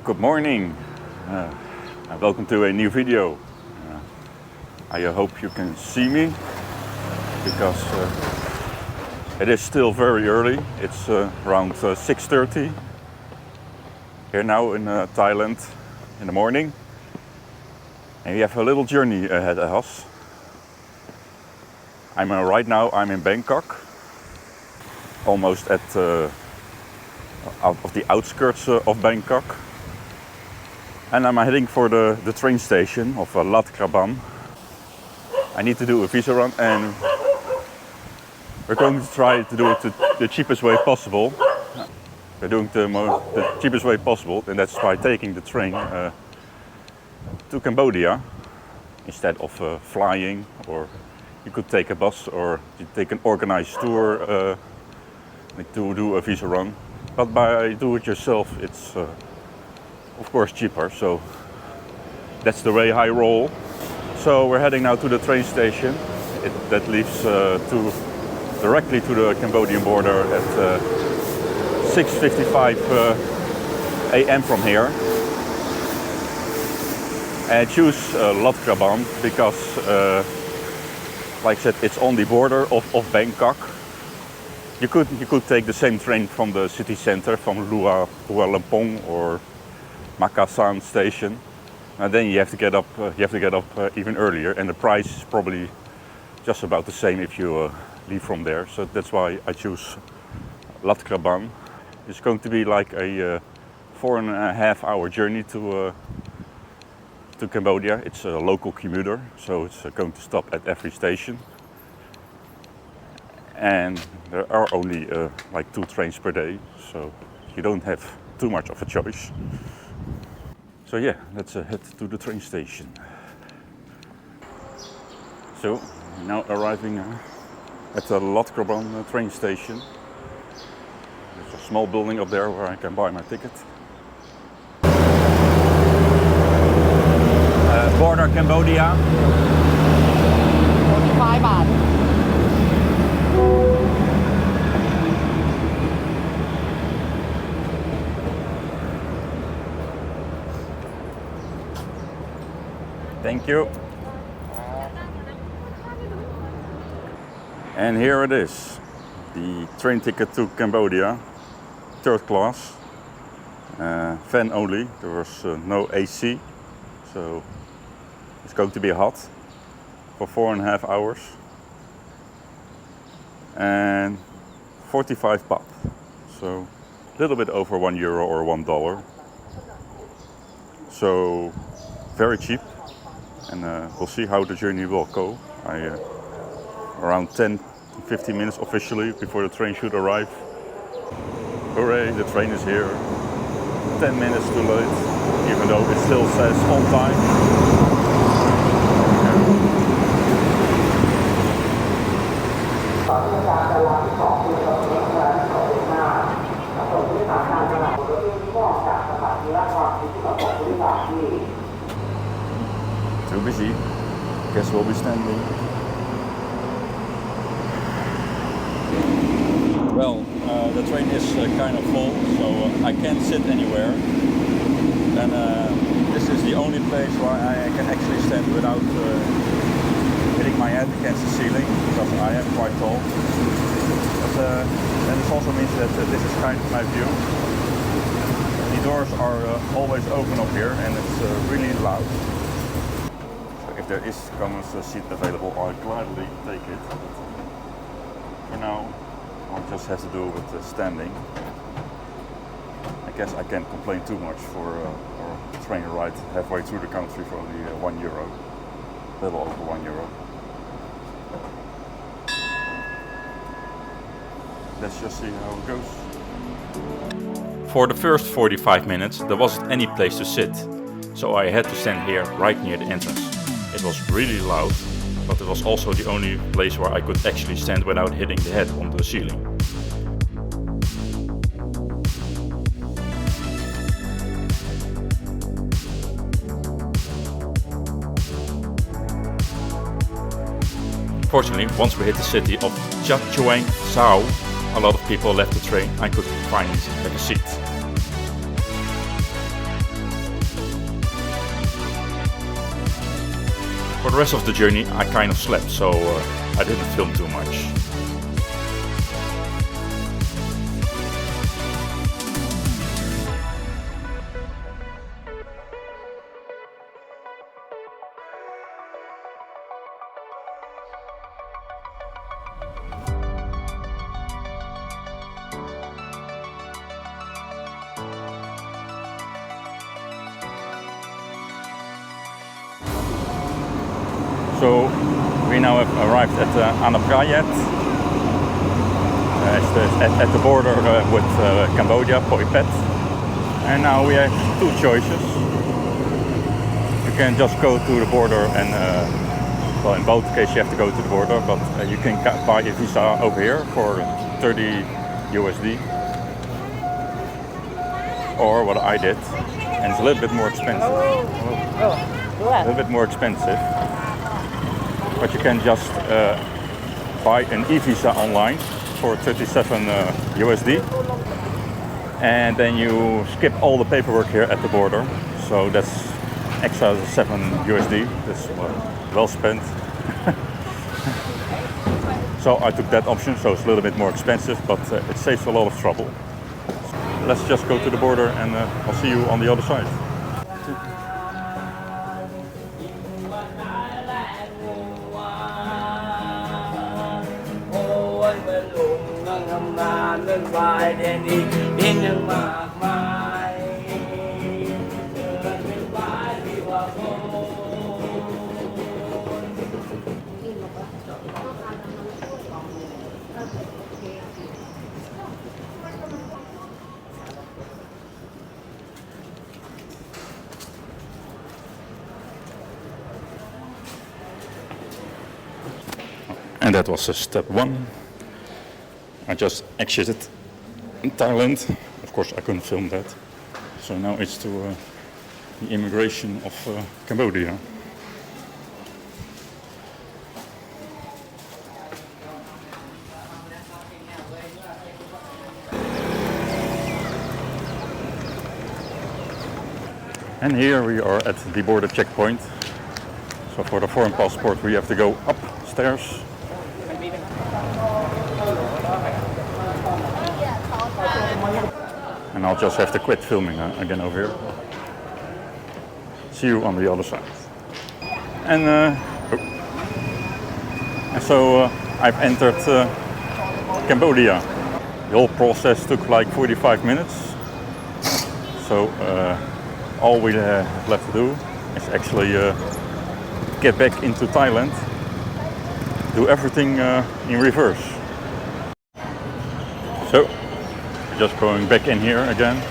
Good morning and welcome to a new video. I hope you can see me because it is still very early. It's around 6:30 here now in Thailand in the morning, and we have a little journey ahead of us. Right now I'm in Bangkok, almost at out of the outskirts of Bangkok. And I'm heading for the train station of Lat Krabam. I need to do a visa run and we're going to try to do it the cheapest way possible. We're doing the cheapest way possible, and that's by taking the train to Cambodia instead of flying, or you could take a bus, or you take an organized tour to do a visa run. But by do it yourself, it's of course cheaper, so that's the way I roll. So we're heading now to the train station that leads directly to the Cambodian border at 6:55 a.m. from here. And I choose Lat Krabam because, like I said, it's on the border of Bangkok. You could take the same train from the city center, from Luar Lampong or Makasan station, and then you have to get up even earlier, and the price is probably just about the same if you leave from there. So that's why I choose Lat Krabam. It's going to be like a 4.5 hour journey to Cambodia. It's a local commuter, so it's going to stop at every station, and there are only like 2 trains per day, so you don't have too much of a choice. So yeah, let's head to the train station. So now arriving at the Lat Krabam train station. There's a small building up there where I can buy my ticket. Border Cambodia. 45 baht. Thank you. And here it is, the train ticket to Cambodia, 3rd class, fan only. There was no AC, so it's going to be hot for 4.5 hours, and 45 baht, so a little bit over €1 or $1. So very cheap. And we'll see how the journey will go. Around 10-15 minutes officially before the train should arrive. Hooray, the train is here. 10 minutes too late, even though it still says on time. Too busy. Guess we'll be standing. Well, the train is kind of full, so I can't sit anywhere. And this is the only place where I can actually stand without hitting my head against the ceiling, because I am quite tall. But and this also means that this is kind of my view. The doors are always open up here, and it's really loud. If there is common seat available, I'll gladly take it. For now, I'll just have to do it with standing. I guess I can't complain too much for a train ride halfway through the country for only €1. A little over €1. Let's just see how it goes. For the first 45 minutes, there wasn't any place to sit, so I had to stand here right near the entrance. It was really loud, but it was also the only place where I could actually stand without hitting the head on the ceiling. Fortunately, once we hit the city of Chachuang Sao, a lot of people left the train and could finally take a seat. the rest of the journey I kind of slept, so I didn't film too much. So we now have arrived at Anaprayat, at the border with Cambodia, Phoi Phet. And now we have two choices. You can just go to the border and, well, in both cases you have to go to the border, but you can buy a visa over here for 30 USD. Or what I did, and it's a little bit more expensive. A little bit more expensive. But you can just buy an e-visa online for 37 USD. And then you skip all the paperwork here at the border. So that's extra 7 USD. That's well spent. So I took that option, so it's a little bit more expensive, but it saves a lot of trouble. So let's just go to the border and I'll see you on the other side. And that was step one. I just exited in Thailand. Of course, I couldn't film that. So now it's to the immigration of Cambodia. And here we are at the border checkpoint. So for the foreign passport we have to go upstairs. And I'll just have to quit filming again over here. See you on the other side. And so I've entered Cambodia. The whole process took like 45 minutes. So all we have left to do is actually get back into Thailand. Do everything in reverse. So, just going back in here again.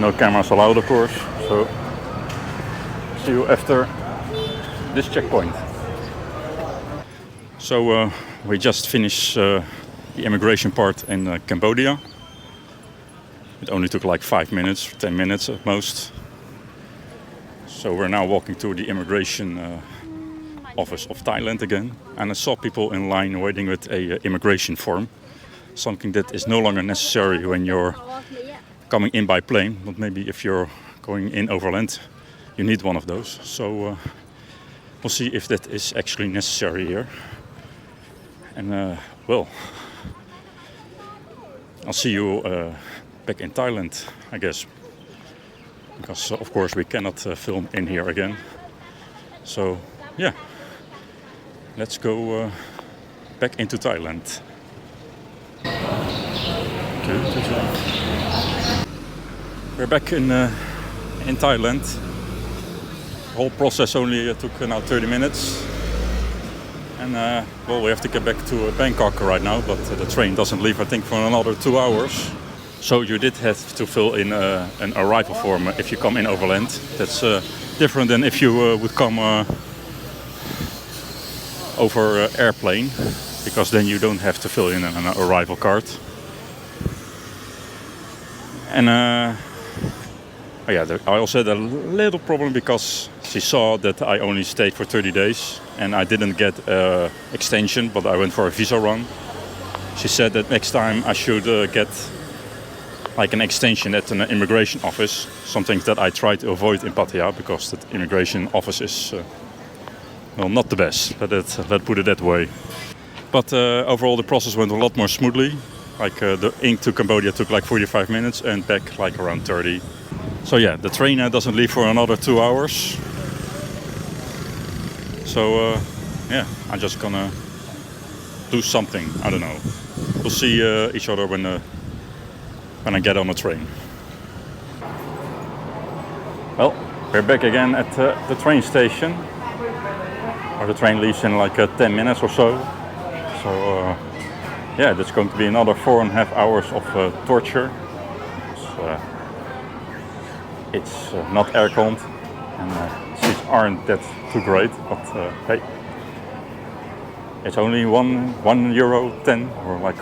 No cameras allowed, of course. So, see you after this checkpoint. So, we just finished the immigration part in Cambodia. It only took like 5 minutes, 10 minutes at most. So, we're now walking to the immigration office of Thailand again. And I saw people in line waiting with a immigration form. Something that is no longer necessary when you're coming in by plane, but maybe if you're going in overland, you need one of those. So we'll see if that is actually necessary here. And well, I'll see you back in Thailand, I guess, because of course we cannot film in here again. So yeah, let's go back into Thailand. We're back in Thailand. The whole process only took now 30 minutes. And well, we have to get back to Bangkok right now, but the train doesn't leave, I think, for another 2 hours. So you did have to fill in an arrival form if you come in overland. That's different than if you would come over airplane, because then you don't have to fill in an arrival card. And oh yeah, I also had a little problem because she saw that I only stayed for 30 days and I didn't get an extension, but I went for a visa run. She said that next time I should get like an extension at an immigration office, something that I try to avoid in Pattaya because the immigration office is well, not the best. Let's put it that way. But overall, the process went a lot more smoothly. Like the ink to Cambodia took like 45 minutes and back like around 30. So yeah, the train doesn't leave for another 2 hours. So yeah, I'm just gonna do something. I don't know. We'll see each other when I get on the train. Well, we're back again at the train station. Or the train leaves in like 10 minutes or so. So yeah, that's going to be another 4.5 hours of torture. It's not air-conned and seats aren't that too great, but hey, it's only €1.10 or like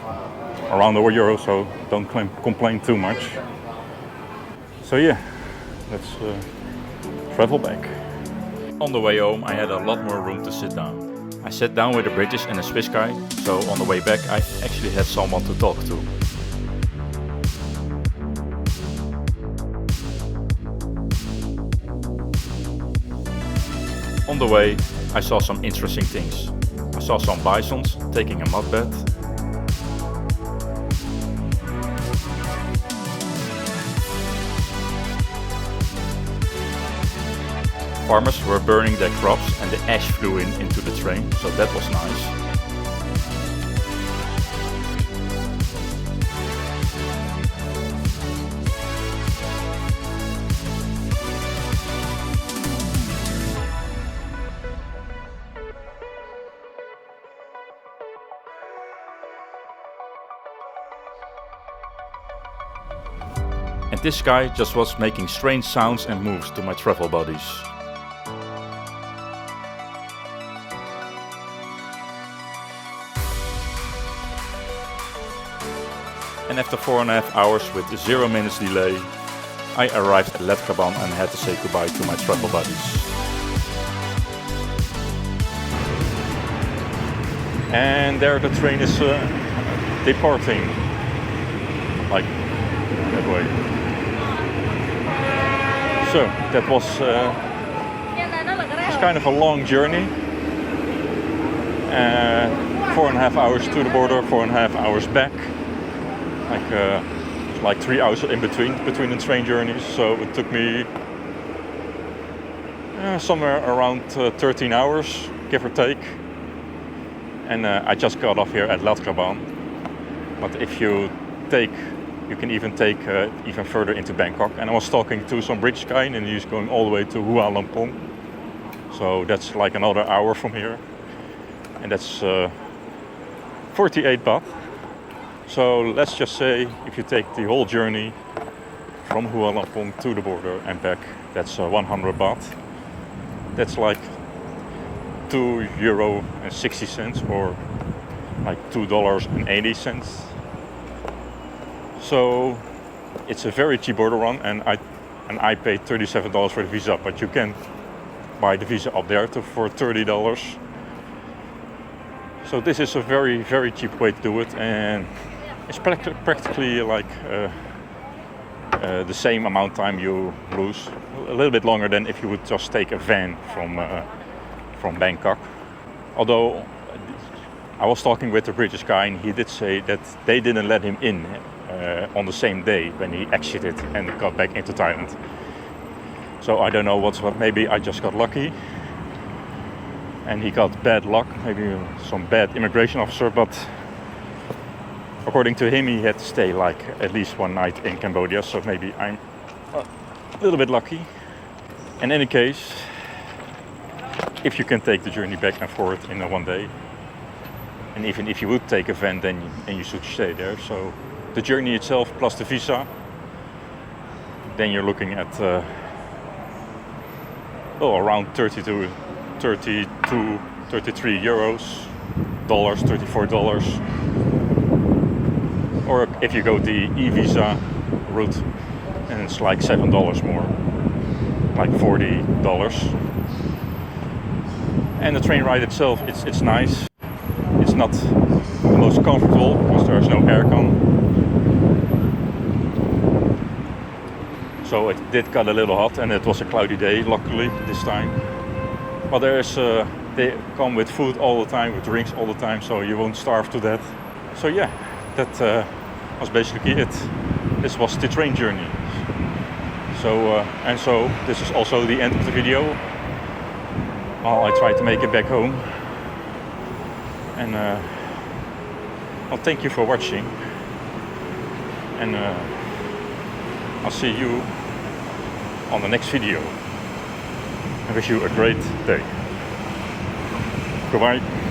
around €1, so don't complain too much. So yeah, let's travel back. On the way home, I had a lot more room to sit down. I sat down with a British and a Swiss guy, so on the way back I actually had someone to talk to. On the way, I saw some interesting things. I saw some bisons taking a mud bath. Farmers were burning their crops and the ash flew into the train, so that was nice. And this guy just was making strange sounds and moves to my travel buddies. And after 4.5 hours with 0 minutes delay, I arrived at Letgaban and had to say goodbye to my travel buddies. And there the train is departing, like that way. So that was kind of a long journey. 4.5 hours to the border, 4.5 hours back. Like 3 hours in between the train journeys. So it took me somewhere around 13 hours, give or take. And I just got off here at Letgaban. But if you can even take even further into Bangkok. And I was talking to some British guy and he's going all the way to Hua Lamphong. So that's like another hour from here. And that's 48 baht. So let's just say if you take the whole journey from Hua Lamphong to the border and back, that's 100 baht. That's like €2.60 or like $2.80. So it's a very cheap border run, and I paid $37 for the visa, but you can buy the visa up there for $30. So this is a very, very cheap way to do it, and it's practically like the same amount of time you lose, a little bit longer than if you would just take a van from Bangkok. Although I was talking with the British guy and he did say that they didn't let him in on the same day when he exited and got back into Thailand. So I don't know what's what, maybe I just got lucky and he got bad luck, maybe some bad immigration officer, but according to him he had to stay like at least one night in Cambodia, so maybe I'm a little bit lucky. In any case, if you can take the journey back and forth in one day, and even if you would take a van, then you should stay there. So the journey itself plus the visa, then you're looking at around 33 euros, $34. Or if you go the e-visa route, and it's like $7 more, like $40. And the train ride itself, it's nice. It's not the most comfortable because there's no aircon. So it did get a little hot and it was a cloudy day, luckily this time. But there's They come with food all the time, with drinks all the time, so you won't starve to death. So yeah, that was basically it. This was the train journey. So this is also the end of the video. While I try to make it back home. And well, thank you for watching. And I'll see you on the next video. I wish you a great day. Goodbye.